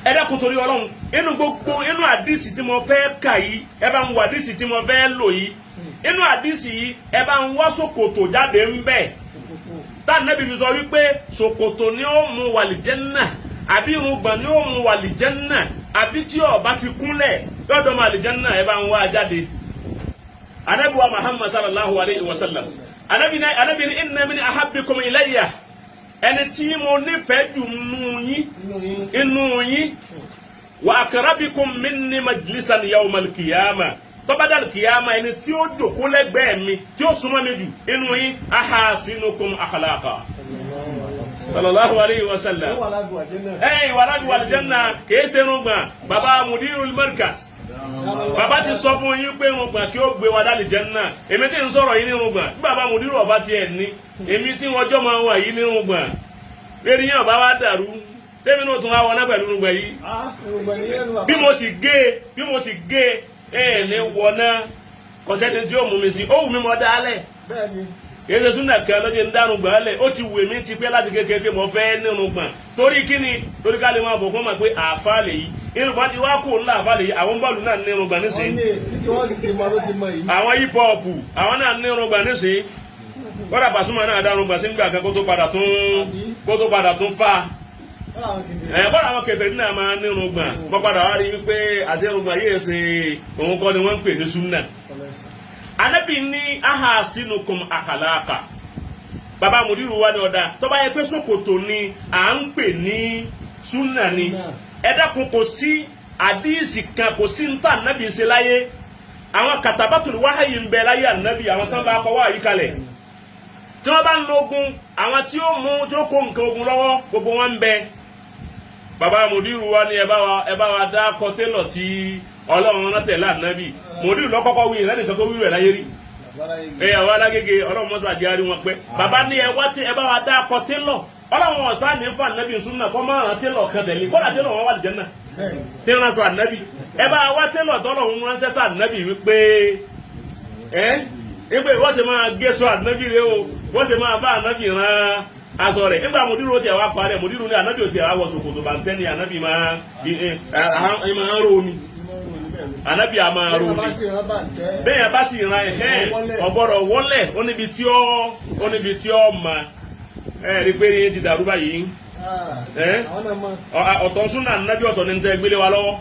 ẹ dákun torí Ọlọ́run inú gbogbo inú àdìsí tí mo fẹ́ kà yìí ẹ bá ń wo àdìsí tí mo fẹ́ lò yìí inú àdìsí yìí ẹ bá ń wá ṣòkòtò jáde ń bẹ̀ tá Nábì fi sọ wípé ṣòkòtò ni ó mú wàlìjẹ́nnà àbí irùngbọ̀n ni ó mú wàlìjẹ́nnà àbí tí ó bá ti kúnlẹ̀ lọ́dọ̀ wàlìjẹ́nnà ẹ bá ń wá jáde. Ànábì wa Muhammad sallallahu alayhi wa sallam Ànábì ní inna min ahabbikum ilayya ẹni tí mo nífẹ̀ẹ́ jù inú yín wa akrabikum minni majlisan yawmal qiyamah tọ́bádàlù kìyàmá ẹni tí ó jòkó lẹ́gbẹ̀ẹ́ mi tí ó súnmọ́ mi jù inú yín ahasinukum akhlaqa sallallahu alayhi wa sallam ìwàlájú àlìjẹ́nà kìí ṣe irùngbọ̀n bàbá mudirul markaz bàbá ti sọ fún yín pé irùngbọ̀n kí ó gbé wa dálìjẹ́nà èmi tí ń sọ̀rọ̀ yìí ní irùngbọ̀n bí bàbá mudiru ọba tiẹ̀ ní èmi tí wọ́n jọ́ máa wà yìí ní irùngbọ̀n eré yẹn ọba wa dàrú tẹ́mi náà tún wá wọná pẹ̀lú irùngbọ̀n yìí bí mo sì gé ní wọná kọsẹ́ni tí ó mú mi sí ó wù mí mọ́ dálẹ̀ kìí ṣe súnà kan lọ́jọ́ ń dánú gbọ́n lẹ̀ ó ti wù mí ti pẹ́ láti kékeré mo fẹ́ nínú gbọ̀n torí kíni torí ká lè máa bọ̀ fún ma pé àáfà lè yí inú gbọ́n ti wá kó ńlá àáfà lè yí àwọn bọ́ọ̀lù náà nínú gbọ̀n nísìnyí àwọn hip hop àwọn náà nínú gbọ̀n nísìnyí kọ́dà Pasuma náà dánú gbọ̀n sí nígbà kan kó tó padà tún fa bọ́ọ̀lù àwọn kẹfẹ́ náà máa nínú gbọ̀n mo padà wá rí wípé àṣẹ gbọ̀n yìí ṣe òun kọ́ ni wọ́n ń pè ní súnà. Ànábì ní ahasinukum akhlaqa bàbá mudiru wa ni ọ̀dà tó bá yẹ pé ṣòkòtò ni à ń pè ní súnà ni ẹ dákun kò sí àdíìsì kan kò sí ní tá Ànábì ṣe láyé àwọn katabatul wahyi ń bẹ láyé Ànábì àwọn tán bá kọ wá yí kalẹ̀ tí wọ́n bá ń lo ogun àwọn tí ó mú tí ó kó nǹkan ogun lọ́wọ́ gbogbo wọn ń bẹ bàbá mudiru wa ni ẹ bá wa dá kọtẹ́lọ̀ tí Ọlọ́run náà tẹ̀lé Ànábì mòdìrú lọ́kọ́kọ́ wí rẹ̀ nìkan tó wí rẹ̀ láyé rí àwọn alágége Ọlọ́run mọ́sá àjẹrí wọn pé bàbá ní ẹ bá wa dá akọ télọ̀ Ọlọ́run ọ̀sán ní fún Ànábì súnà kọ́ máa rán télọ̀ kan tẹ̀lé kọ́lá télọ̀ wọn wà lìjẹ́ náà télọ̀ sọ Ànábì ẹ bá wa télọ̀ tọ́lọ̀ ń ránṣẹ́ sọ Ànábì wípé wọ́n ti máa gé sọ Ànábì rẹ o wọ́n ti máa bá Ànábì rán aṣọ rẹ̀ nígbà mòdìrú ti àwa parẹ́ mòdìrú ní Ànábì ò ti àwa wọ ṣòkòtò bàǹtẹ́ ni Ànábì máa ń ro omi Ànábì a máa ro mi bẹ́ẹ̀ bá sì ran ọ̀gbọ́dọ̀ wọlé ó níbi tí ó ma rí pé yín ti dàrú báyìí ọ̀tọ̀ súnà Ànábì ọ̀tọ̀ ní tẹ́ gbélé wa lọ́wọ́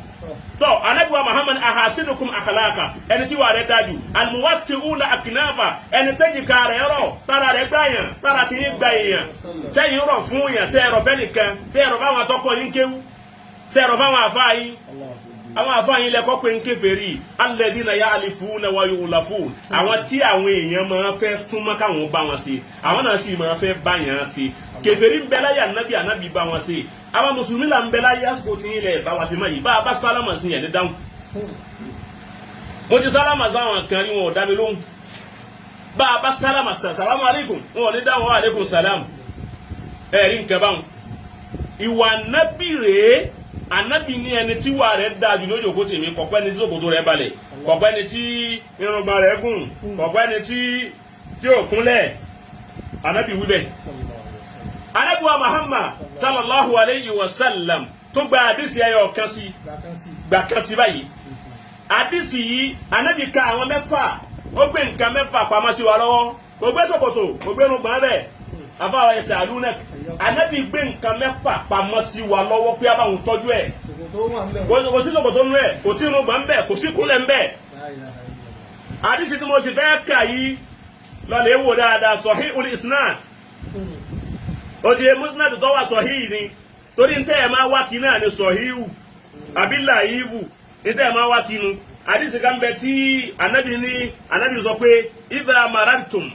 tọ́ Ànábì wa Muhammad ahasinukum akhlaqa ẹni tí wà rẹ̀ dájú almuwatti'una aknaba ẹni tẹ́jìká rẹ̀ rọ̀ tára rẹ̀ gbáyàn tára ti yín gbà èèyàn sẹ́yìn rọ̀ fún yàn sẹ́ẹ̀rọ̀ fẹ́nìkan sẹ́ẹ̀rọ̀ fáwọn atọ́kọ̀ yín kéwú sẹ́ẹ̀rọ̀ fáwọn àfáà yín àwọn àfáàyìn lẹ́kọ́ pé ń kèfèrí alladhina ya'lifuna wa yu'lafun àwọn tí àwọn èèyàn máa fẹ́ súnmọ́ káwọn bá wọn ṣe àwọn náà sì máa fẹ́ bá yàn ṣe kèfèrí ń bẹ láyé ànábì bá wọn ṣe àwọn mùsùlùmí là ń bẹ láyé àsìkò tí ilẹ̀ bá wa ṣe mọ́ yìí bá a bá sálámà sí yẹn ní dáhùn mo ti sálámà sáwọn kan ní wọn ò dá mi lóhùn bá a bá sálámà sàlámù alaykum wọn ò ní dáhùn wa alaykum salam ẹ̀rí nǹkan báwọn ìwà nábì rèé Ànábì ní ẹni tí wà rẹ̀ dáa jù lójú òkú tèmi kọ̀pẹ́ ni tí ṣòkòtò rẹ̀ balẹ̀ kọ̀pẹ́ ni tí irùngbọ̀n rẹ̀ gùn kọ̀pẹ́ ni tí ò kúnlẹ̀ Ànábì wí bẹ́ẹ̀. Ànábì wa Muhammad sallallahu alayhi wa sallam tó gba àdìsí ẹyọ kan sí gbà kan sí báyìí àdìsí yìí Ànábì ka àwọn mẹ́fà ó gbé nǹkan mẹ́fà pamọ́ sí wa lọ́wọ́ kò gbé ṣòkòtò kò gbé irùngbọ̀n rẹ̀ àbáwọ̀ ẹsẹ̀ àlùnẹ̀ Ànábì gbé nǹkan mẹ́fà pamọ́ sí wa lọ́wọ́ pé abáwọn tọ́jú ẹ̀ kò sí ṣòkòtò nú ẹ̀ kò sí irùngbọ̀n ń bẹ̀ kò sí kúnlẹ̀ ń bẹ̀ àdìsí tí mo sì fẹ́ kà yìí lọ́lẹ̀ wò dáadáa Sahihul Isnad ó di musnad tó wà sahih ni torí ntẹ́ ẹ̀ máa wá kí náà ni Sahihu àbí Laifu ntẹ́ ẹ̀ máa wá kí nu àdìsí kan bẹ tí Ànábì sọ pé idha marartum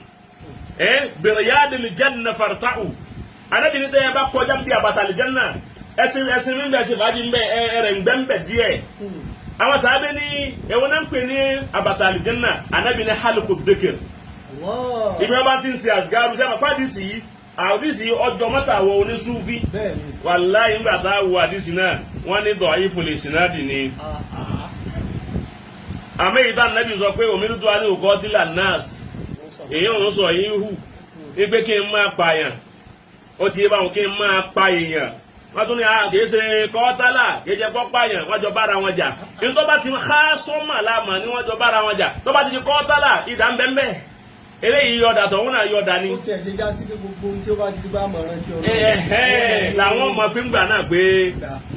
biriyadil janna farta'u Ànábì ní tẹ́ ẹ bá kọjá bí àbàtà àlìjánná ẹsìn mi bẹ ṣe fàájì ń bẹ ẹrẹ̀ ń gbẹ́ ń bẹ díẹ̀ àwọn sàábẹ́ ní ẹ̀wọ̀n náà ń pè ní àbàtà àlìjánná Ànábì ní halqu dhikr ibi wọn bá ti ń ṣe àṣìgáàrú sẹ́wọ̀n pàdísì yìí àdìsí ọjọ́ mọ́ta wọ oníṣúfí wàláhì nígbà tá a wo àdìsí náà wọ́n ní da'iful isnadi ni àmì ìta Ànábì sọ pé umirtu an uqatila an-nas èyí òun sọ yìí hù wípé kí n máa pààyàn ó ti yé báwọn kí n máa pa èèyàn wọ́n tún ní kìí ṣe kọ́tálà kìí ṣe kọ́páyàn wọ́n jọ bára wọn jà ní tó bá ti há sọ́mà láàmà ni wọ́n jọ bára wọn jà tó bá ti di kọ́tálà ìdá ń bẹ́ẹ̀ eléyìí yọ̀dà tọ̀hún náà yọ̀dà ni. ó tiẹ̀ ṣe já sí pé gbogbo ohun tí ó bá di bá mọ̀ rántí ọ̀rọ̀ làwọn ọmọ fíngbà náà gbé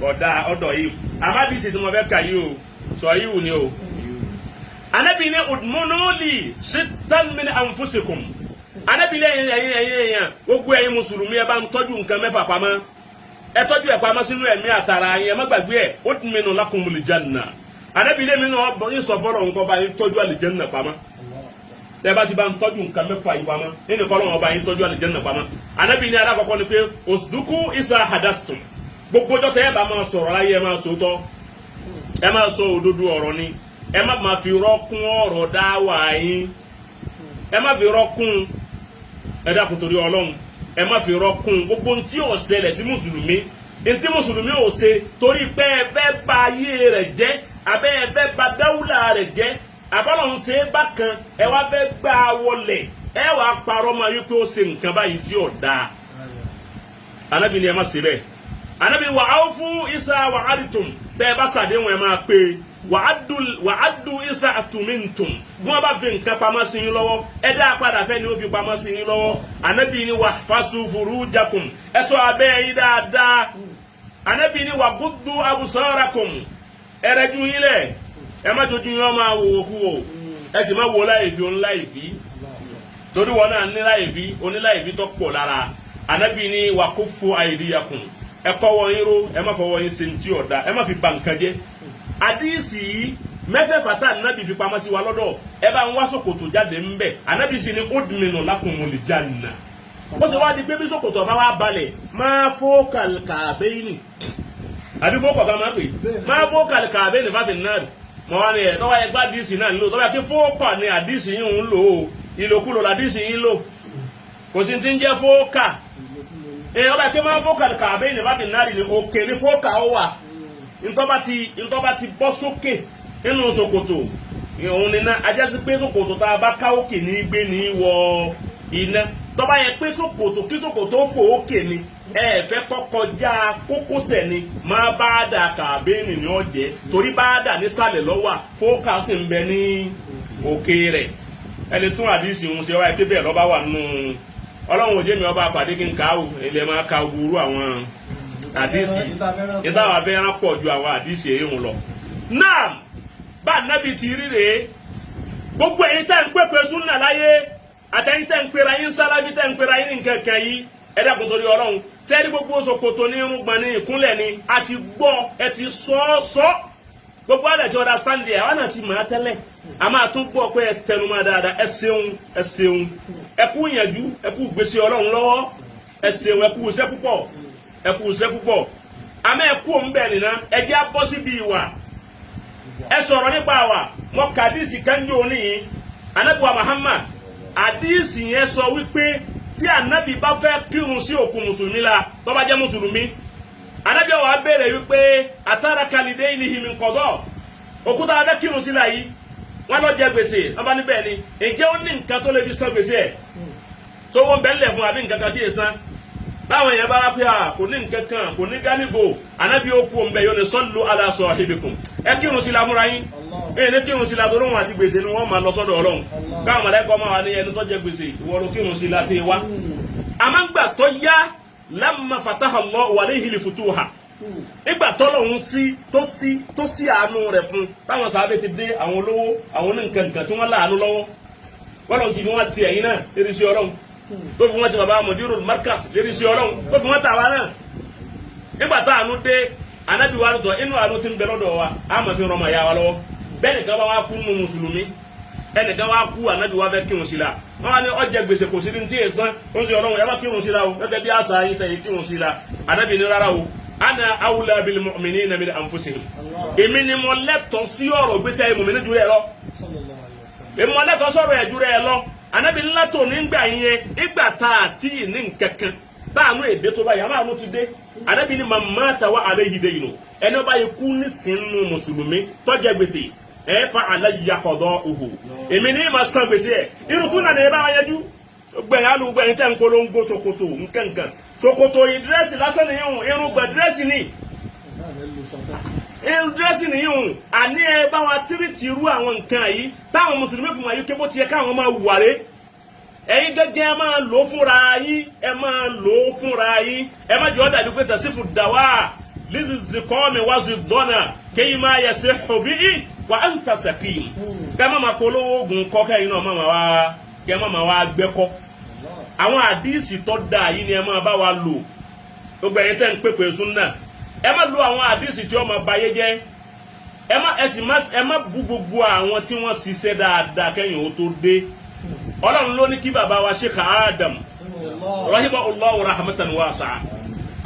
ọ̀dà ọ̀dọ̀ yìí amádìsí tí mo fẹ́ kà yìí o sọ yìí ni o. Ànábì ní udmunuli sittan min anfusikum Ànábì ní ẹ̀yin gbogbo ẹ̀yin mùsùlùmí ẹ bá ń tọ́jú nǹkan mẹ́fà pamọ́ ẹ tọ́jú ẹ̀ pamọ́ sínú ẹ̀mí àtàrà yẹn má gbàgbé ẹ̀ udminu lakumul janna Ànábì ní mi náà yín sọ fọ́lọ̀ nǹkan bá yín tọ́jú àlìjẹ́nnà pamọ́ tẹ́ bá ti bá ń tọ́jú nǹkan mẹ́fà yìí pamọ́ nínú kọ́lọ́wọ́n bá yín tọ́jú àlìjẹ́nnà pamọ́ Ànábì ní alákọ̀ọ́kọ́ ni pé osduku isa hadastum gbogbo ọjọ́ tẹ́ ẹ bá máa sọ̀rọ̀ láyé ẹ máa sọ tọ́ ẹ máa sọ òdodo ọ̀rọ̀ ni ẹ má máa fi rọ́kún ọ̀rọ̀ dáwà yín ẹ má fi rọ́kún ẹ dákun torí Ọlọ́run ẹ má fi rọ́kún gbogbo ntí ò ṣẹlẹ̀ sí mùsùlùmí ntí mùsùlùmí ò ṣe torí pé ẹ fẹ́ bà ayé rẹ̀ jẹ́ abẹ́ ẹ fẹ́ bà dáwùlà rẹ̀ jẹ́ àbọ̀lọ́hún ṣe é bákan ẹ wá fẹ́ gbà wọlé ẹ wà á parọ́ máa yí pé ó ṣe nǹkan báyìí tí ò dáa Ànábì ni ẹ má ṣe bẹ́ẹ̀ Ànábì wà á fún isa wà á rí tùm tẹ́ ẹ bá ṣàdéhùn ẹ máa pé wà á dùn isa àtùmíntùm bí wọ́n bá fi nǹkan pamọ́ sí yín lọ́wọ́ ẹ dá a padà fẹ́ ni ó fi pamọ́ sí yín lọ́wọ́ Ànábì ni wà fásù furujakum ẹ ṣọ́ abẹ́ yín dáadáa Ànábì ni wà guddu absarakum ẹ rẹ́jú yín lẹ̀ ẹ má jojú yín ọmọ àwòkú o ẹ sì má wo láìfi oníláìfi torí wọn náà níláìfi oníláìfi tó pọ̀ lára Ànábì ni wà kuffu aydiyakum ẹ kọ́wọ́ yín ró ẹ má fọwọ́ yín ṣe ní tí ọ̀dà ẹ má fi ba nǹkan jẹ́ àdìsí yìí mẹ́fẹ̀ẹ̀fà tá Ànábì fi pamọ́ sí wa lọ́dọ̀ ẹ bá ń wá ṣòkòtò jáde ń bẹ̀ Ànábì sì ni udminu lakumul janna ó sì wá di pé bí ṣòkòtò ọba wa balẹ̀ máa fawqal ka'bayni àbí fọ́kọ̀ ká máa pè máa fawqal ka'bayni fàfin náà mọ̀ wá ní ẹ̀ tọ́wọ́ ẹgbẹ́ àdìsí náà ń lò tọ́wọ́ kí fọ́kọ̀ ni àdìsí yìí ń lò ó ìlòkulò làdìsí yìí ń lò kò sí ti ń jẹ́ fọ́kà ọba kí máa fọ́kà ka'bayni fàfin náà ni òkè ní fọ́kà ó wà ntọ́ba ti bọ́ sókè nínú ṣòkòtò òun nínú ajásí pé ṣòkòtò tá a bá ká òkè ní gbé ní wọ iná tọ́ba yẹ pé ṣòkòtò kí ṣòkòtò fò òkè ni ẹ fẹ́ kọjá kókósẹ̀ ni máa bá dà kàbéènì ní ọ̀jẹ́ torí bá dà nísàlẹ̀ lọ́wọ́ fọ́ọ̀kà sì ń bẹ ní òkè rẹ̀ ẹni tún àdìsí òun ṣe wáyé pé bẹ́ẹ̀ lọ́ba wà nù Ọlọ́run òjé mi ọba àpàdé kí n kà ó ilẹ̀ máa ka gbúrú àwọn àdìsí ìdáwà abẹ́rẹ́ pọ̀ ju àwọn àdìsí èyí ń lọ. náà bá Ànábì ti rí rèé gbogbo ẹ̀yin tẹ́ ń pèpè súnà láyé àtẹ̀yin tẹ́ ń pera yín sálábí tẹ́ ń pera yín nǹkankan yìí ẹ dákun torí Ọlọ́run sẹ́ni gbogbo ṣòkòtò ní irúgbọ̀n ní ìkúnlẹ̀ ni a ti gbọ́ ẹ ti sọ́ọ́sọ́ gbogbo àdà tí ọ̀dà stand there àwọn náà ti mọ̀ á tẹ́lẹ̀ a máa tún gbọ́ pé ẹ tẹnumọ́ dáadáa ẹ ṣeun ẹ kú ìyànjú ẹ kú gbèsè Ọlọ́run lọ́wọ́ ẹ ṣeun ẹ kú iṣẹ́ púpọ̀ àmọ́ ẹ kú òun bẹ́ẹ̀ nìyẹn ẹ jẹ́ abọ́ síbi ìwà ẹ sọ̀rọ̀ nípa wa mọ kàdísì kanjú oníyìn Ànábì wa Muhammad àdísì yẹn sọ wípé tí Ànábì bá fẹ́ kírun sí òkú mùsùlùmí la tó bá jẹ́ mùsùlùmí Ànábì wa béèrè wípé àtàrà kàlídé ìlìhì min qada òkúta abẹ́ kírun sí la yìí wọ́n lọ jẹ gbèsè wọ́n bá níbẹ̀ ni ǹjẹ́ ó ní nǹkan tó lè fi san gbèsè ẹ̀ tó wọ́n bẹ́ẹ̀ lẹ̀ fún àbí nǹkan kan tí yẹ san báwọn yẹn bá wá pé kò ní nǹkan kan kò ní gálíbò Ànábì ó kú òǹbẹ yóò ní sallu ala sahibikum ẹ kírun sí la fúnra yín ẹ ní kírun sí la tó lóhùn àti gbèsè ni wọ́n máa lọ sọ́dọ̀ Ọlọ́run káwọn mọ̀lẹ́kọ́ máa wà ní ẹni tó jẹ gbèsè ìwọ ló kírun sí la ti wá. àmàgbà tó yá lamma fataha Allahu alayhi al-futuha nígbà tọ́lọ́hún tó sí àánú rẹ̀ fún táwọn sàábẹ̀ ti dé àwọn olówó àwọn oníǹkankan tí wọ́n láàánú lọ́wọ́ wọ́n ti ní wọ́n ti ẹ̀yìn náà lérí sí Ọlọ́run tó fi wọ́n ti bàbá Mudirul Markaz lérí sí Ọlọ́run tó fi wọ́n tàwa náà nígbà tá àánú dé Ànábì wa tọ̀ inú àánú ti ń bẹ lọ́dọ̀ wa àmọ́ fi rọmọ ya wa lọ́wọ́ bẹ́ẹ̀ nìkan bá wá kú nínú mùsùlùmí ẹnìkan wá kú Ànábì wa fẹ́ kírun sí la wọ́n wá ní ọjà gbèsè kò sí ní tí èsán ó ń sọ Ọlọ́run ẹ bá kírun sí la o gẹ́gẹ́ bí àṣà yín tẹ̀yìn kírun sí la Ànábì ní rárá o ana awla bil mu'minina min anfusihim èmi ni mo lẹ́tọ̀ọ́ sí ọ̀rọ̀ gbèsè ayé mùmínì jù rẹ̀ lọ èmi mo lẹ́tọ̀ọ́ sọ̀rọ̀ ẹ̀ jù rẹ̀ lọ Ànábì ńlá tó nígbà yẹn ìgbà tá a ti ní nkankan táànù èdè tó báyìí àmọ́ àánú ti dé Ànábì ní màmá tàwa alayhi daynu ẹni ọba yìí kú ní sínú mùsùlùmí tó jẹ gbèsè ẹ fa alayya qada'uhu èmi ní ma san gbèsè ẹ irú súnà ní ẹ bá wáyé jú gbẹ̀yìn alùgbẹ̀yìn tẹ̀ ń polongo tòkòtò nkankan ṣòkòtò ìdírẹ́sì lásán nìyẹn irun gbẹ̀ dírẹ́sì ni irun dírẹ́sì nìyẹn àní ẹ bá wa tírìtì irú àwọn nǹkan yìí táwọn mùsùlùmí fún wa yìí kébó ti yẹ káwọn máa wàré ẹ̀yin gẹ́gẹ́ ẹ máa lò ó fúnra yín ẹ máa lò ó fúnra yín ẹ má jọ dàbí pé tẹ̀sífù dàwà lízì zikọ́ mi wá sí dọ́nà kéyìn máa yẹ sí òbí wà á ń tàṣàkì kẹ́ má máa polówó oògùn kọ́ kẹ́yìn náà kẹ́ má máa wá gbẹ́kọ́ àwọn àdíìsì tó dáa yìí ni ẹ máa bá wa lò gbogbo ẹ̀yin tẹ́ ń pèpè súnà ẹ má lo àwọn àdíìsì tí ó máa bayé jẹ́ ẹ má bú gbogbo àwọn tí wọ́n ṣiṣẹ́ dáadáa kẹ́yìn ó tó dé ọlọ́run ló ní kí bàbá wa Sheikh Adam rahimahullahu rahmatan wasi'a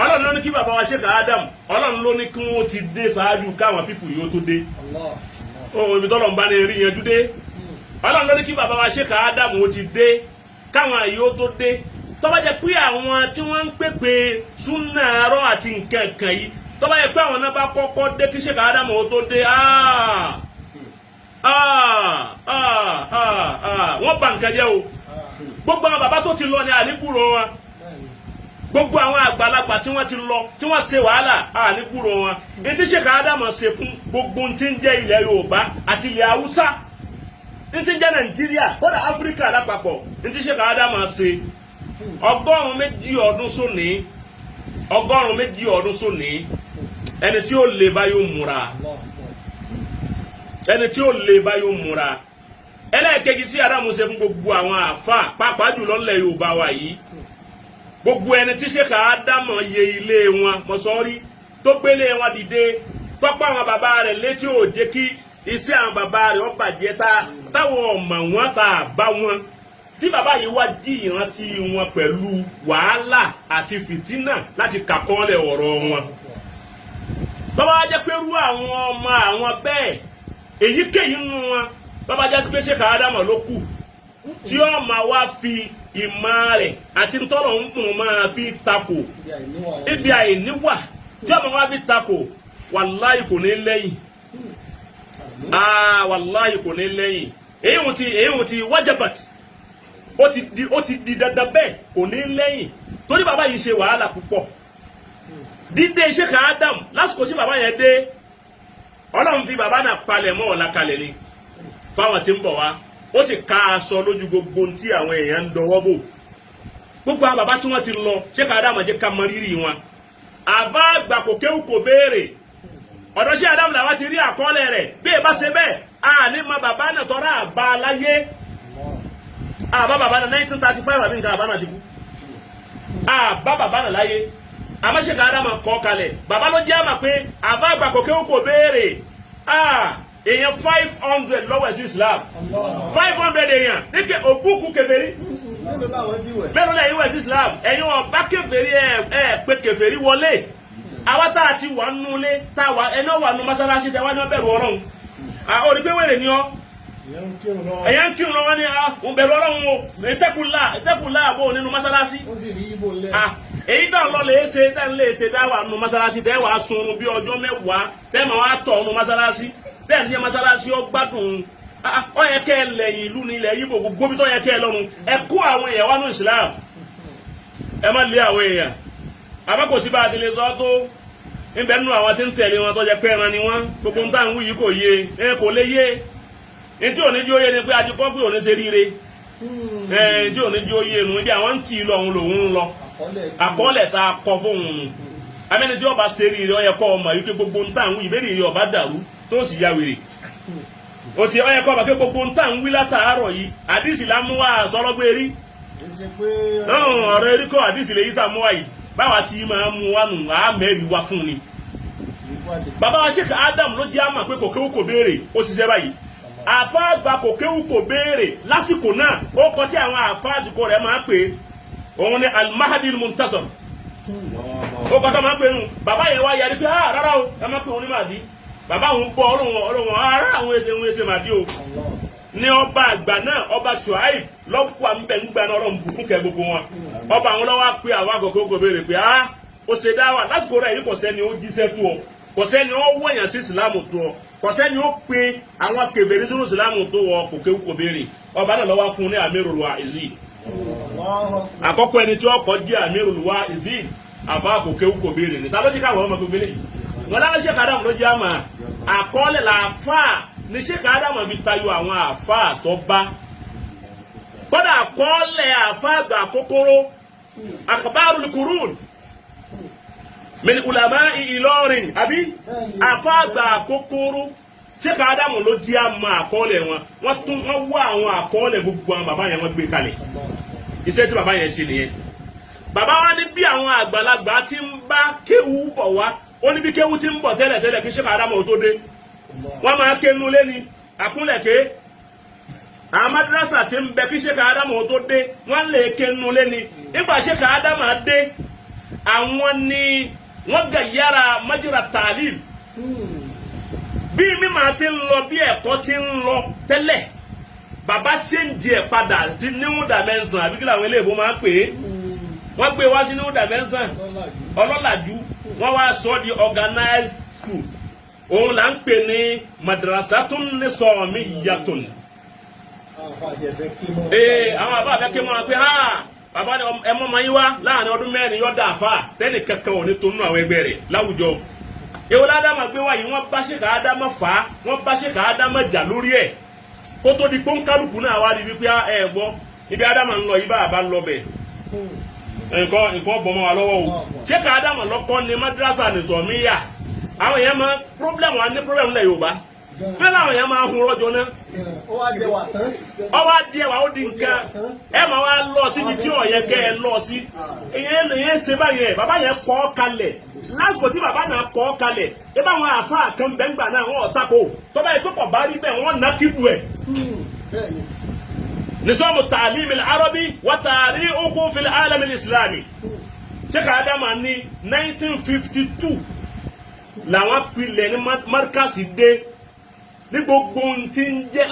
ọlọ́run ló ní kí bàbá wa Sheikh Adam ọlọ́run ló ní kí wọ́n ti dé ṣáájú káwọn pípù yóò tó dé ibi tọ́lọ̀ ń bá ní rí yẹn dúdé ọlọ́run ló ní kí bàbá wa Sheikh Adam ó ti dé káwọn yóò tó dé tó bá jẹ́ pé àwọn tí wọ́n ń pèpè súnà àárọ̀ àti nǹkan kan yìí tó bá jẹ́ pé àwọn náà bá kọ́kọ́ dé kí Sheikh Adam ó tó dé wọ́n bà nǹkan jẹ́ o gbogbo àwọn bàbá tó ti lọ ní àníbùrò wọn gbogbo àwọn àgbàlagbà tí wọ́n ti lọ tí wọ́n ṣe wàhálà àníbùrò wọn ètí Sheikh Adam ṣe fún gbogbo tí ń jẹ́ ilẹ̀ Yorùbá àti ilẹ̀ Haúsá tí ń jẹ́ Nàìjíríà kódà Áfíríkà lápapọ̀ ètí Sheikh Adam ṣe 200 ọdún sóní ẹni tí ó lè bá yóò múra ẹni tí ó lè bá yóò múra ẹlẹ́ẹ̀kejì tí Adamu ṣe fún gbogbo àwọn àfa pàápàá jùlọ ńlẹ̀ Yorùbá wa yìí gbogbo ẹni tí Sheikh Adamu yẹ ilé wọn mọ̀sọ́rí tó gbélé wọn dìde tọ́pọ̀ àwọn bàbá rẹ̀ létí ò jẹ́ kí iṣẹ́ àwọn bàbá rẹ̀ ó bàjẹ́ táwọn ọmọ wọn tá a bá wọn tí bàbá yìí wá jí ìrántí wọn pẹ̀lú wàhálà àti fìtínà láti kàkọ́lẹ̀ ọ̀rọ̀ wọn bàbá wa jẹ́ pé rú àwọn ọmọ àwọn bẹ́ẹ̀ èyíkéyìí nínú wọn bàbá jásí pé Sheikh Adamu ló kù tí ó máa wá fi ìmọ̀ rẹ̀ àti ntọ́lọ̀ ń mú máa fi takò ibi àìníwà tí ó máa wá fi takò wàláhì kò ní lẹ́yìn wàláhì kò ní lẹ́yìn èyí ti wájàbàt ó ti di dandan bẹ́ẹ̀ kò ní lẹ́yìn torí bàbá yìí ṣe wàhálà púpọ̀ dídé Sheikh Adamu lásìkò tí bàbá yẹn dé ọlọ́run fi bàbá náà palẹ̀ mọ́ ọ̀la kalẹ̀ ni fáwọn tí ń bọ̀ wá ó sì ká aṣọ lójú gbogbo tí àwọn èèyàn ń dọwọ́ bò gbogbo àwọn bàbá tí wọ́n ti lọ Sheikh Adamu jẹ́ ká mọ rírì wọn àbá àgbà kò kéwù kò béèrè ọ̀dọ̀ Sheikh Adamu làwọn ti rí àkọọ́lẹ̀ rẹ̀ bí ẹ bá ṣe bẹ́ẹ̀ àní ma bàbá náà tọ́ra àbá aláyé àbá bàbá náà 1935 àbí nǹkan àbá náà ti kú àbá bàbá náà láyé àmọ́ Sheikh Adamu kọ́ kalẹ̀ bàbá ló jẹ́ àmà pé àbá àgbà kò kéwù kò béèrè èèyàn 500 lọ́wọ́ sí Islam 500 èèyàn níkẹ́ òkúkú kèfèrí mélòó lẹ́yìn wẹ̀ sí Islam ẹ̀yin ọba kèfèrí ẹ̀ pé kèfèrí wọlé àwa tá a ti wà nulẹ̀ tá a wà ẹni wà nù mọ́sálásí tẹ wá ní ọbẹ̀rù Ọlọ́run òní pé wèrè ni ọ́ ẹ̀yà ń kírun lọ́wọ́ ní ọbẹ̀rù Ọlọ́run o ìtẹ́kùlá àbò nínú mọ́sálásí èyí tá lọ lè ṣe tá lè ṣe dá wà nù mọ́sálásí tẹ́ wàá sunrun bí ọjọ́ mẹ́wàá tẹ́ máa wá tọ̀ nù mọ́sálásí tẹ́ ní mọ́sálásí ó gbádùn ó yẹ kẹ́ ẹ lẹ́yìn ìlú ní ilẹ̀ Yíbò gbogbo bí tó yẹ kẹ́ ẹ lọ́run ẹ kó àwọn èèyàn wá ní Islam ẹ má lé àwọn èèyàn àmọ́ kò sí bá a ti lè sọ tó níbẹ̀ nínú àwọn tí ń tẹ̀lé wọn tó jẹ́ pé ẹran ni wọ́n gbogbo ń táwọn yìí kò yé kò lè yé etí òní jí ó yé ni pé a ti kọ́ pé òní ṣe ríire etí òní jí ó yé nu ibi àwọn ń tì í lọ òun lòun ń lọ àkọọ́lẹ̀ tá a kọ fóun nù amẹ́ni tí ọba ṣe ríire ó yẹ kọ́ ọmọ yìí pé gbogbo ń táwọn yìí bẹ́ẹ̀ ni ọba dàrú tó sì ya wèrè o ti ó yẹ kọ́ ọba pé gbogbo ń táwọn wí látàárọ̀ yìí àdìsí la mú wa sọ́lọ́gbé rí ọ̀rọ̀ erí kọ́ àdìsí lè yí tá a mú wa yìí báwa ti máa mú wa nù àmẹ́rì wa fún ni bàbá wa Sheikh Adamu ló jẹ́ àmà pé kò kéwù kò béèrè ó ṣiṣẹ́ báyìí àfa àgbà kò kéwù kò béèrè lásìkò náà ó kọ tí àwọn àfa àsìkò rẹ̀ máa pè òun ni Al-Mahdi Al-Muntasar ó kọ́ tó máa pè nù bàbá yẹn wá yarí pé rárá o ẹ má pè òun ní Mahdi bàbá òun gbọ́ ọlọ́wọ́n ara àwọn ẹsẹ̀ Mahdi o ní ọba àgbà náà ọba Shuaib lọ́pọ̀ àmbẹ̀ nígbà náà ọ̀rọ̀ nbùkún kẹ gbogbo wọn ọba àwọn lọ́wọ́ pé àwọn àgọ́kọ́ kò béèrè pé ó ṣe dáwà lásìkò rẹ̀ yìí kò sẹ́ni ó jíṣẹ́ tó ọ kò sẹ́ni ó wọ̀nyàn sí ìsìlámù tó ọ kò sẹ́ni ó pe àwọn kèbèrè sínú ìsìlámù tó ọ kò kéwù kò béèrè ọba náà lọ́wọ́ fún ní Amirul Wa'izin àkọ́kọ́ ẹni tí ọkọ̀ jẹ́ Amirul Wa'izin àbá kò kéwú kò béèrè ní ta ló jẹ́ káwọn ọmọ gbogbo eléyìí wọn lára Sheikh Adamu ló jẹ́ àmà àkọọ́lẹ̀ làáfà ní Sheikh Adamu fi tayọ àwọn àfà tó bá kódà àkọọ́lẹ̀ àfà àgbà kòkòrò akhbarul qurun min ulama'i Ìlọrin àbí àfà àgbà kòkòrò Sheikh Adamu ló jẹ́ àmà àkọọ́lẹ̀ wọn wọ́n wá àwọn àkọọ́lẹ̀ gbogbo àwọn bàbá yẹn wọ́n gbé kalẹ̀ iṣẹ́ tí bàbá yẹn ṣe nìyẹn bàbá wa ní bí àwọn àgbàlagbà ti ń bá kéwú bọ̀ wá ó ní bí kéwú ti ń bọ̀ tẹ́lẹ̀ kí Sheikh Adamu tó dé wọ́n máa ké nulẹ̀ ni àkúnlẹ̀ké àwọn madrasa ti ń bẹ kí Sheikh Adamu tó dé wọ́n lè ké nulẹ̀ ni nígbà Sheikh Adamu dé àwọn ni wọ́n gàyàrá majra ta'lim bí mímọ̀ ṣe ń lọ bí ẹ̀kọ́ ti ń lọ tẹ́lẹ̀ bàbá change ẹ̀ padà di new dimension àbí kí làwọn eléèbó máa ń pè é wọ́n gbé wá sí new dimension ọlọ́làjú wọ́n wá sọ di organized school òun là ń pè ní madrasatun nisamiyyatun. Àwọn àbá àfẹ́ kí wọ́n pé bàbá ẹ mọ́ ọmọ yín wá láàrin ọdún mẹ́rin yọ̀ọ́ dà fà tẹ́nì kankan ò ní tó nínú àwọn ẹgbẹ́ rẹ̀ láwùjọ. Èwo ládàmà gbé wáyé wọ́n bá Sheikh Adamu fà á wọ́n bá Sheikh Adamu jà lórí ẹ̀ kó tó di pọ́nkálùkù náà wá di wípé ẹ gbọ́ ibi Adamu ń lọ yìí bá a bá lọ bẹ̀ nǹkan bọ̀ mọ́ wa lọ́wọ́ o Sheikh Adamu lọ́kọ́ ni madrasa Nizamiya àwọn èèyàn máa problem wa ní problem lẹ̀ Yorùbá bí láwọn èèyàn máa hun rọ́jò náà ọwọ́ adìẹ wa ó di nǹkan ẹ máa wá lọ síbi tí ọ̀yẹ́ kẹ́ ẹ lọ sí èyàn ṣe báyẹn bàbá yẹn kọ́ kalẹ̀ lásìkò tí bàbá náà kọ́ kalẹ̀ ẹ bá wọn àfa kan bẹ́ngbà náà wọn ò tako tọ́ba yìí pípọ̀ bá rí bẹ́ẹ̀ wọ́n ná kíbu ẹ̀. Nizamu ta'lim al-arabi wa tariikhuhu fil alam al-islami Sheikh Adamu ní 1952 làwọn pilẹ̀ ní markasi dé ní gbogbo tí ń jẹ́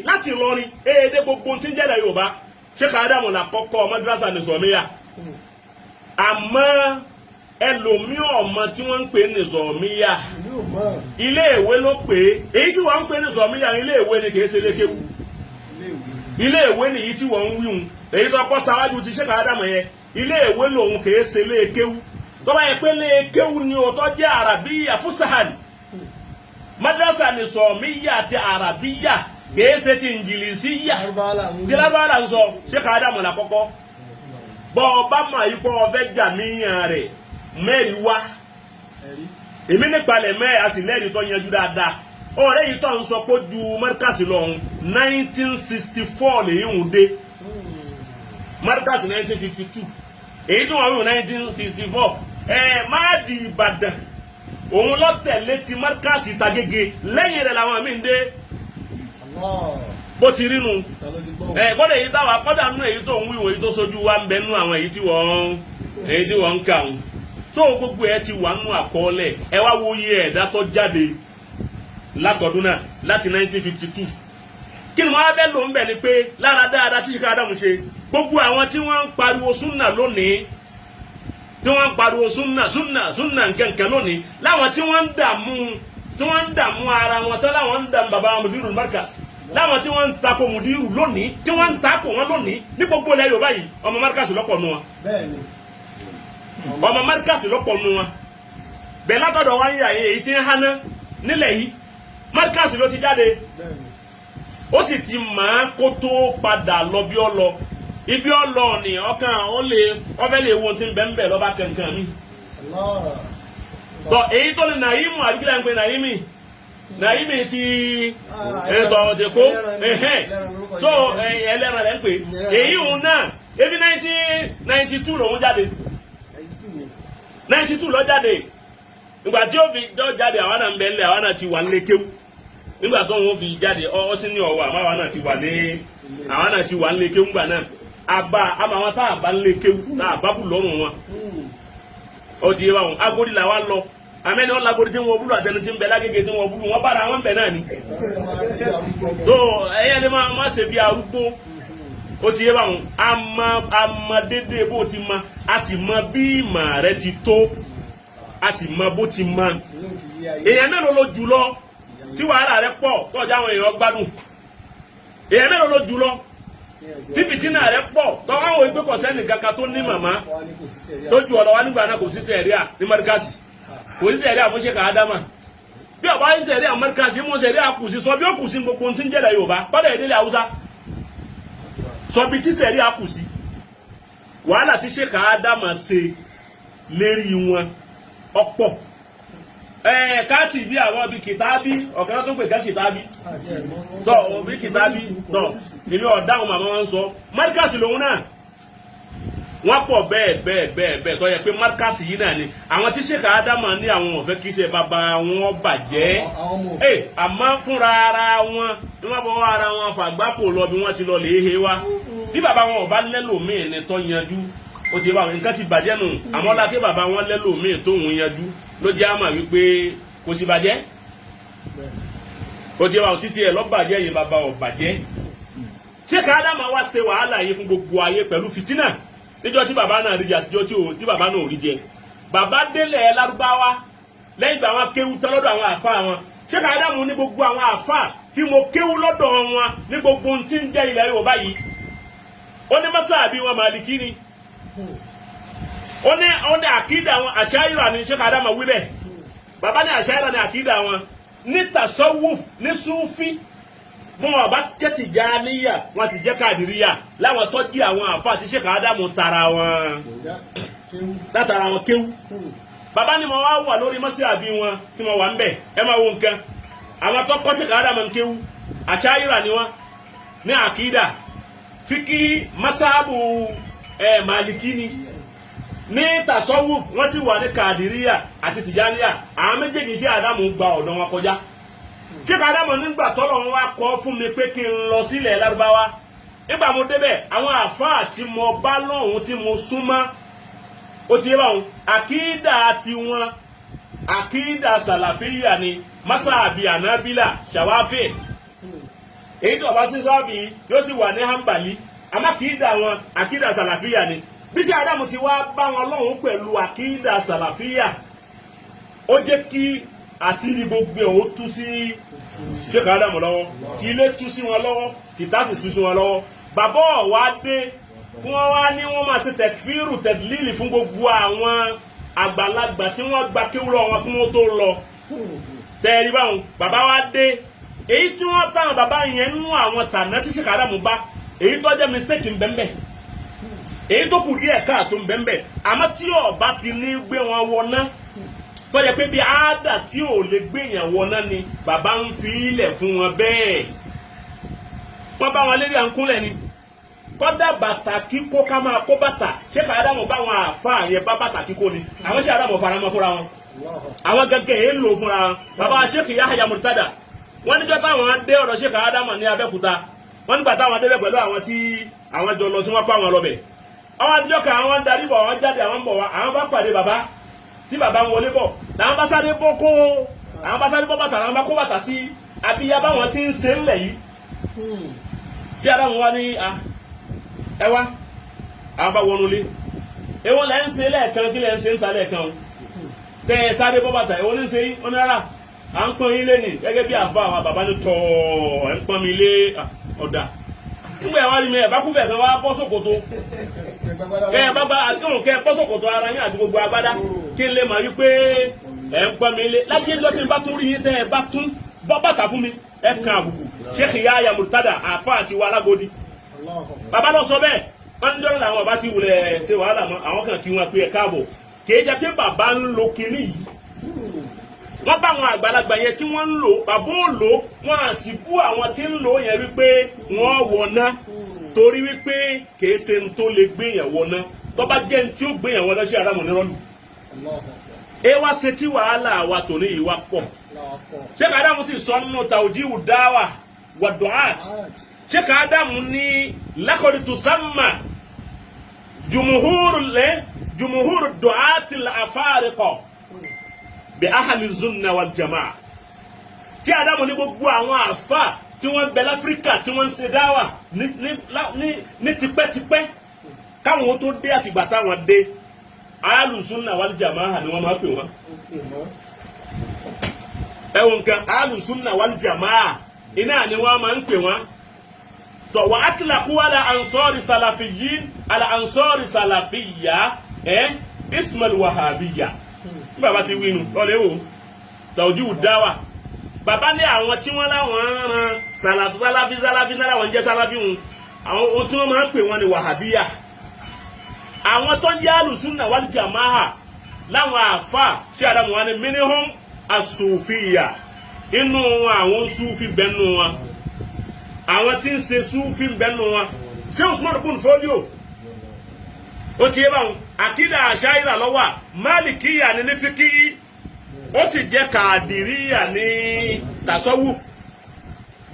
láti Ìlọrin dé gbogbo tí ń jẹ́ ilẹ̀ Yorùbá Sheikh Adamu là kọ́kọ́ madrasa Nizamiya àmọ́ ẹlòmíọ̀ ọmọ tí wọ́n ń pè Nizamiya iléèwé ló pè é èyí tí wọ́n ń pè Nizamiya iléèwé ni kìí ṣe lékéwú iléèwé nìyí tí wọ́n ń wíhun èyí tó kọ́ sáwájú ti Sheikh Adamu yẹn iléèwé lòun kìí ṣe lékéwú tó bá yẹ pé lékéwú ni òótọ́ jẹ́ Arabiya fusahan madrasa Nizamiya àti Arabiya kìí ṣe ti Ingilisiya tí lábára ń sọ Sheikh Adamu là kọ́kọ́ bọ́ ọba mà yí bọ́ ọbẹ̀ jàmíyàn rẹ̀ mẹ́rin wá èmi nípalẹ̀ mẹ́rin a sì lẹ́rìí tó yanjú dáadáa ọ̀rẹ́ yìí tó ń sọ pé ju mọ́ríkàsì lọ́hùn 1964 lèyí ń dé mọ́ríkàsì 1952 èyí tó wọ́n wí 1964 máa di Ìbàdàn òun lọ tẹ̀lé ti mọ́ríkàsì Tagége lẹ́yìn rẹ̀ làwọn míì ń dé bó ti rí nu kọ́dà èyí táwa kọ́dà nínú èyí tó ń wíwò èyí tó sojú wa ń bẹ nínú àwọn èyí tí wọ́n ń kà ń tó gbogbo ẹ ti wà nínú àkọọ́lẹ̀ ẹ wá wo iye ẹ̀dá tó jáde látọdún náà láti 1952 kí ni wọ́n á bẹ́ lò ń bẹ̀ ni pé lára dáadáa tí Sheikh Adamu ṣe gbogbo àwọn tí wọ́n ń pariwo súnà lónìí tí wọ́n ń pariwo súnà nkẹ̀kẹ̀ lónìí láwọn tí wọ́n ń dààmú ara wọn tán láwọn ń dààmú bàbá Mudirul Markaz láwọn tí wọ́n ń takò Mudiru lónìí tí wọ́n ń takò wọn lónìí ní gbogbo ilẹ̀ Yorùbá yìí ọmọ Markaz lọ́pọ̀ nù wọn ọmọ Markaz lọ́pọ̀ nù wọn bẹ́ẹ̀ látọ̀dọ̀ wá ń yà èyí tí ń háná nílẹ̀ yìí Markaz ló ti jáde ó sì ti máa kó tó padà lọ bí ọ lọ ibi ọ lọ ní ọkàn ọbẹ̀ lè wo ti ń bẹ́ẹ̀ lọ́ba kankan mi tọ èyí tó ní Nàímù àbíkílẹ̀ ń pe Nàímì ti ètò ọ̀dẹ̀kọ́ so ẹlẹ́ran rẹ̀ ń pè èyí òun náà ebi 1992 lòun jáde 92 lọ jáde ìgbà tí ó fi dọ́ jáde àwọn náà ń bẹ ńlẹ̀ àwọn náà ti wà nílé kéwú nígbà tó wọn fi jáde ọ sí ní ọwọ́ àmọ́ àwọn náà ti wà nílé kéwú ńgbà náà àbá àmọ́ àwọn tá àbá nílé kéwú tá àbá bù lọ́rùn wọn ó ti yé wa wọn Agodi là wá lọ àmẹ́ni wọn Lagodi tí wọn búlù àtẹnu tí ń bẹ Lágége tí wọn búlù wọn bára wọn bẹ náà ni tó ẹyẹ ni máa ṣe bí arúgbó ó ti yé wa wọn àmọ́ dédé bó ti ma a sì mọ bí ìmọ̀ rẹ ti tó a sì mọ bó ti mọ èèyàn mélòó ló jù lọ tí wàhálà rẹ pọ̀ tọ́jà àwọn èèyàn gbádùn èèyàn mélòó ló jù lọ tí fìtínà rẹ̀ pọ̀ tọ́wọ́ àwọn ìgbé kọ̀sẹ́nì kankan tó ní màmá wọ́n ní kò sí sẹ́ríà. lójú ọ̀rọ̀ wa nígbà náà kò sí sẹ̀ríà ní mọ́ríkàsì kò sí sẹ̀ríà fún ṣe kàádámà bí ọba yìí sẹ̀ríà mọ́ríkàsì mú sẹ̀ríà kù sí sọ bí ó kù sí gbogbo ohun tí ń jẹ́lẹ̀ Yorùbá kọ́dà ìdílé Haúsá sọ bí tí sẹ̀ríà kù sí wàhálà tí ṣe kàádámà ṣe lérí wọn ọ̀pọ̀ káàtì bí àwọn bíi kìtàbí ọ̀kan tó pè ká kìtàbí tọ́ bí kìtàbí tọ́ èmi ọ̀dáhùn màmá wọn sọ mọ́ríkàsì lòun náà wọ́n pọ̀ bẹ́ẹ̀ tó yẹ pé márkàsì yìí náà ni àwọn tí Sheikh Adama ní àwọn ò fẹ́ kí iṣẹ́ bàbá wọn bàjẹ́ àmọ́ fúnra ara wọn ni wọ́n bọ́ ara wọn fàgbákò lọ bí wọ́n ti lọ lè he wa bí bàbá wọn ò bá lẹ́lòmíì ni tó yanjú ó ti bá wọn nǹkan ti bàjẹ́ nù àmọ́ lákè bàbá wọn lẹ́lòmíì tó ń yanjú ló jẹ́ àmà wípé kò sì bàjẹ́ ó ti bá wọn títí ẹ̀ lọ́ bàjẹ́ yìí bàbá ò bàjẹ́ Sheikh Adama wá ṣe wàhálà yìí fún gbogbo ayé pẹ̀lú fìtínà níjọ́ tí bàbá náà rí jẹ àtijọ́ tí bàbá náà rí jẹ bàbá délẹ̀ Lárúbáwá lẹ́yìn ìgbà wọn kéwú tán lọ́dọ̀ àwọn àfa wọn Sheikh Adamu ní gbogbo àwọn àfa tí mo kéwú lọ́dọ̀ wọn ní gbogbo ohun tí ń jẹ́ ilẹ̀ Yorùbá yìí ó ní mọ́sáàbí wọn Màlìkí ni ó ní àkídà wọn Àṣáírà ni Sheikh Adamu wí bẹ́ẹ̀ bàbá ní Àṣáírà ni àkídà wọn ní tasawuf ní Súfí wọn ọba jẹ́ Tìjàníyà wọn sì jẹ́ Kàdìríyà láwọn tọ́jú àwọn àfa àti Sheikh Adamu tara wọn látara wọn kéwú bàbá ni mo wá wà lórí mọ́sáàbí wọn tí mo wà ń bẹ̀ ẹ máa wo nǹkan àwọn tó kọ́ Sheikh Adamu kéwú Àṣáírà ni wọn ní àkídà fíkí masáàbù Màlìkí ni ní tasawuf wọn sì wà ní Kàdìríyà àti Tìjàníyà àwọn méjèèjì Sheikh Adamu gba ọ̀dọ̀ wọn kọjá Sheikh Adamu nígbà tọ́lọ̀ wọn wá kọ́ fún mi pé kí n lọ sílẹ̀ Lárúbáwá nígbà mo débẹ̀ àwọn àfáà tí mo bá lọ́hùn tí mo súnmọ́ ó ti yé báwọn àkídà tiwọn àkídà sàlàfíyà ni masáàbí ànábílà ṣàwáfẹ́ èyí tó bá sí sáàbì yóò sì wà ní Hanbali àmọ́ àkídà wọn àkídà sàlàfíyà ni bí Sheikh Adamu ti wá bá wọn lọ́hùn pẹ̀lú àkídà sàlàfíyà ó jẹ́ kí àṣírí gbogbo ẹ̀ ó tú sí Sheikh Adamu lọ́wọ́ tí ilé tú sí wọn lọ́wọ́ tí tásì tú sí wọn lọ́wọ́ bàbá ọ̀wá dé kí wọ́n wá ní wọ́n máa ṣe tẹ̀kfíìrù tẹ̀dílìlì fún gbogbo àwọn àgbàlagbà tí wọ́n gba kéwú lọ wọn kí wọ́n tó lọ sẹ́ẹ̀rí báwọn bàbá wa dé èyí tí wọ́n táwọn bàbá yẹn nú àwọn tànà tí Sheikh Adamu bá èyí tó jẹ́ mistake ńbẹ́ńbẹ́ èyí tó kù díẹ̀ káàtó ńbẹ́ńbẹ́ àmọ́ tí ọba ti ní gbé wọn wọná tọ́jà pé bí àádà tí ò lè gbéyàn wọná ni bàbá ń fi ilẹ̀ fún wọn bẹ́ẹ̀ wọ́n bá wọn lérí àǹkúnlẹ̀ ni kọ́dà bàtà kíkó ká máa kó bàtà Sheikh Adamu bá wọn àfa yẹn bá bàtà kíkó ni àwọn Sheikh Adamu faramọ́ fúnra wọn àwọn gẹ́gẹ́ yẹn lò fúnra wọn bàbá Sheikh Yahya Murtada wọ́n níjọ́ táwọn dé ọ̀dọ̀ Sheikh Adamu ní Abẹ́òkúta wọ́n nígbà táwọn débẹ̀ pẹ̀lú àwọn tí àwọn jọ lọ tí wọ́n kọ́ àwọn lọ́bẹ̀ àwọn àdìjọ́ kan àwọn darí bọ̀ àwọn jáde àwọn bọ̀ wá àwọn bá pàdé bàbá tí bàbá ń wọlé bọ̀ làwọn bá sáré bọ́ kó àwọn bá sáré bọ́ bàtà làwọn bá kó bàtà sí abíyá báwọn ti ń ṣe ńlẹ̀ yìí kí Adamu wá ní ẹ wá àwọn bá wọnú lé èwo lẹ́ ń ṣe lẹ́ẹ̀kan kí lẹ́ ń ṣe ń ta lẹ́ẹ̀kan o tẹ ẹ sáré bọ́ bàtà èwo ní ṣe yín wọn náírà à ń pọ́n yín lé ní gẹ́gẹ́ bí àfa àwọn bàbá ní tọ́ ẹ̀ ń pọ́n mi lé ọ̀dà nígbà wá rí mi ẹ̀ bá kú bẹ̀ kan wá bọ́ sòkòtò kẹ́ ẹ bá bá àdéhùn kẹ́ ẹ bọ́ sòkòtò ara yín àti gbogbo agbádá kí n lè máa rí pé ẹ̀ ń pọ́n mi lé láti ẹjọ́ tí n bá tún rí yín tẹ́ ẹ bá tún bọ́ bàtà fún mi ẹ kan àbùkù Sheikh Yahya Murtada àfa àti wa alágodi bàbá lọ sọ bẹ́ẹ̀ wọ́n ní dọ́rọ̀ làwọn ọba ti wulẹ̀ ṣe wàhálà mọ́ àwọn kan kí wọ́n pe ẹ̀ káàbọ̀ kìí jẹ́ pé bàbá ń lo kinní yìí wọ́n bá àwọn àgbàlagbà yẹn tí wọ́n ń lò bàbá ò lò wọ́n á sì bú àwọn tí ń lò yẹn wípé wọ́n wọ̀ná torí wípé kìí ṣe ń tó lè gbéyàn wọ̀ná tó bá jẹ́ ní tí ó gbéyàn wọ̀ná Sheikh Adamu nírọ́lù ẹ wá ṣe tí wàhálà wa tòní yìí wá pọ̀ Sheikh Adamu sì sọ nínú tawjihu dáwà wà du'at Sheikh Adamu ní laqad tusamma jumuhur du'at al-afariqa bi ahli sunna wal jamaa Sheikh Adamu ní gbogbo àwọn àfà tí wọ́n bẹ l'Áfíríkà tí wọ́n ń ṣe dáwà ní tipẹ́tipẹ́ káwọn tó dé àtìgbà táwọn dé ahli sunna wal jamaa ni wọ́n máa pè wọ́n ẹ̀wọ̀n nǹkan ahli sunna wal jamaa iná ni wọ́n máa ń pè wọ́n tó wà atlaqu ala ansari salafiyyin ala ansari salafiyya ismal wahabiyya bàbá ti winu lọ́lẹ́ o tawjihu dawa bàbá ní àwọn tí wọ́n láwọn ran salafi náà láwọn jẹ́ salafi wọn àwọn ohun tí wọ́n máa ń pè wọ́n ní wahabiyya àwọn tó jẹ́ alùsùnà wal jama'a láwọn àfà sí àdámù wọn ni minhum as-sufiyya inú wọn àwọn sufi bẹ́nu wọn àwọn tí ń ṣe sufi bẹ́nu wọn ṣé Usman ibn Fodio ó ti yé báwọn àkídà àṣàyíra lọ́wọ́ Malikiya ní fíkì ó sì jẹ́ Kàdìríyà ní tasawuf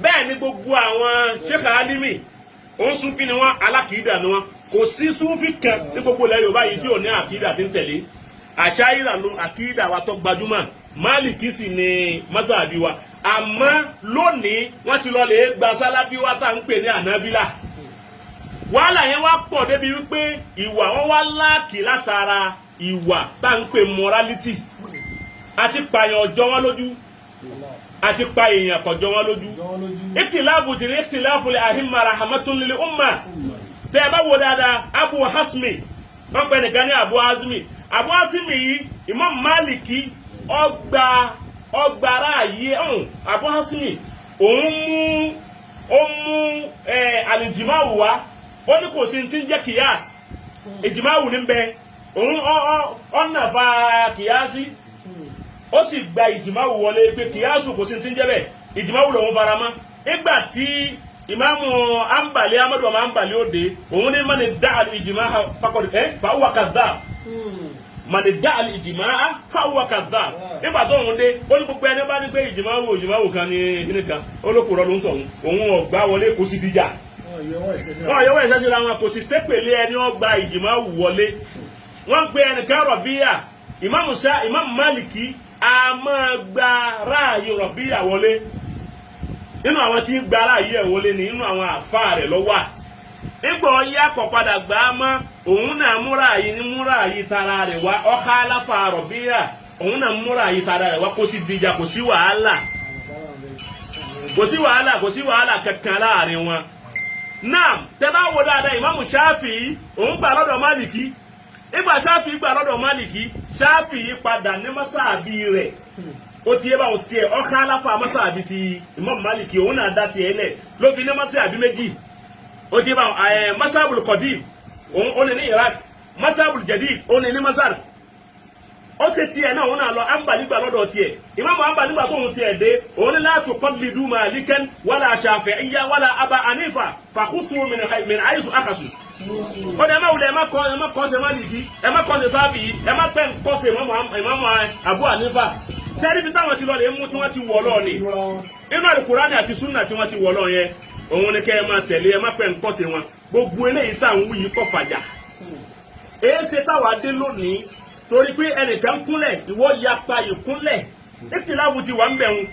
bẹ́ẹ̀ ni gbogbo àwọn Sheikh Alimi ó ń sufi ni wọn alákìídà ni wọn kò sí sufi kan ní gbogbo ilẹ̀ Yorùbá yìí tí ò ní àkídà tí ń tẹ̀lé àṣàyíra ló àkídà wa tó gbajúmọ̀ Maliki sì ni masabi wa àmọ́ lónìí wọ́n ti lọ lè gba sálábí wa tá à ń pè ní ànábílà wàhálà yẹn wá pọ̀ débi wípé ìwà wọn wá láàkì látara ìwà tá à ń pè morality àti pààyàn ọjọ́ wọn lójú àti pa èèyàn kọjọ́ wọn lójú ìtìláàfù sí ní ìtìláàfù lè àhìmà rahmatun lil umma tẹ́ ẹ bá wo dáadáa Abu Hasmi wọ́n pè nìkan ní Abu Hasmi yìí Imam Maliki ọgbàrá ayé Abu Hasmi òun mú alìjìmáwù wá ó ní kò sí ti ń jẹ́ kìyàs ìjìmáwù ní bẹ òun ọ̀nà fa kìyàsí ó sì gba ìjìmáwù wọlé pé kìyàsù kò sí ti ń jẹ́ bẹ́ẹ̀ ìjìmáwù lòun fara mọ́ nígbà tí ìmáàmù Ambali Amadu ọmọ Ambali òde òun ní mọ́ni dá alìjìmá fakọ̀dé fàáwà kàdá mani da al-ijmaa fa huwa kadhab nígbà tó ń dé ó ní gbogbo ẹni bá ní pé ìjìmáwò kan ní kíní kan olókùrọ̀ ló ń tọ̀ òun ọ̀gbá wọlé kò sí díjà wọ́n yọwọ́ ẹ̀ṣẹ́ síra wọn kò sì sépèlé ẹni ọgbà ìjìmáwò wọlé wọ́n pe ẹnìkan Rọ̀bíyà Ìmáàmù Málìkì a máa gba ráàyè Rọ̀bíyà wọlé nínú àwọn tí ń gba ráàyè ẹ̀ wọlé ní nínú àwọn àfáà rẹ̀ lọ́wọ́ nígbà ọyẹ akọ̀padà gbà á mọ́ òun náà múra yìí tara rẹ̀ wá ọ̀ká aláfa Rọ̀bíyà òun náà múra yìí tara rẹ̀ wá kó sì dìjà kò sí wàhálà kankan láàrin wọn. náà tẹ́ bá wo dáadáa Ìmáàmù Ṣáfìí òun gbà lọ́dọ̀ Málìkì ìgbà Ṣáfìí gbà lọ́dọ̀ Málìkì Ṣáfìí padà ní mọ́sáàbí rẹ̀ ó ti yé báwọn tiẹ̀ ọ̀ká aláfa mọ́sáàbí ti Ìmáàmù Málìkì òun náà dá tiẹ̀ lẹ̀ lóbi ní mọ́sáàbí méjì ó ti bá masabul qadim òun ní Iraq masabul jadid òun ní Masar ó sì tiẹ̀ náà òun náà lọ Ambali gbà lọ́dọ̀ tiẹ̀ Imam Ambali gbà tóun tiẹ̀ dé òun ní la tuqallidu Malikan wala Shafi'iyya wala Aba Hanifa fakhusu min haythu akhasu ó dẹ̀ ẹ má kọ́ ṣe Maliki ẹ má kọ́ ṣe Shafi'i ẹ má pẹ́ kọ́ ṣe Imam Abu Hanifa sẹ́rí bí táwọn ti lọ lè mú tí wọ́n ti wọ̀ lọ́ọ̀ ni inú Al-Qur'ani àti Sunna tí wọ́n ti wọ̀ lọ́ọ̀ yẹn òun ni kẹ́ ẹ máa tẹ̀lé ẹ má pẹ́ nǹkan ṣe wọn gbogbo eléyìí tá à ń wú yìí kọ́ fàjà èé ṣe táwa dé lónìí torí pé ẹnìkan kúnlẹ̀ ìwọ yapa ìkúnlẹ̀ ìtìláwù ti wà ń bẹ̀ wọn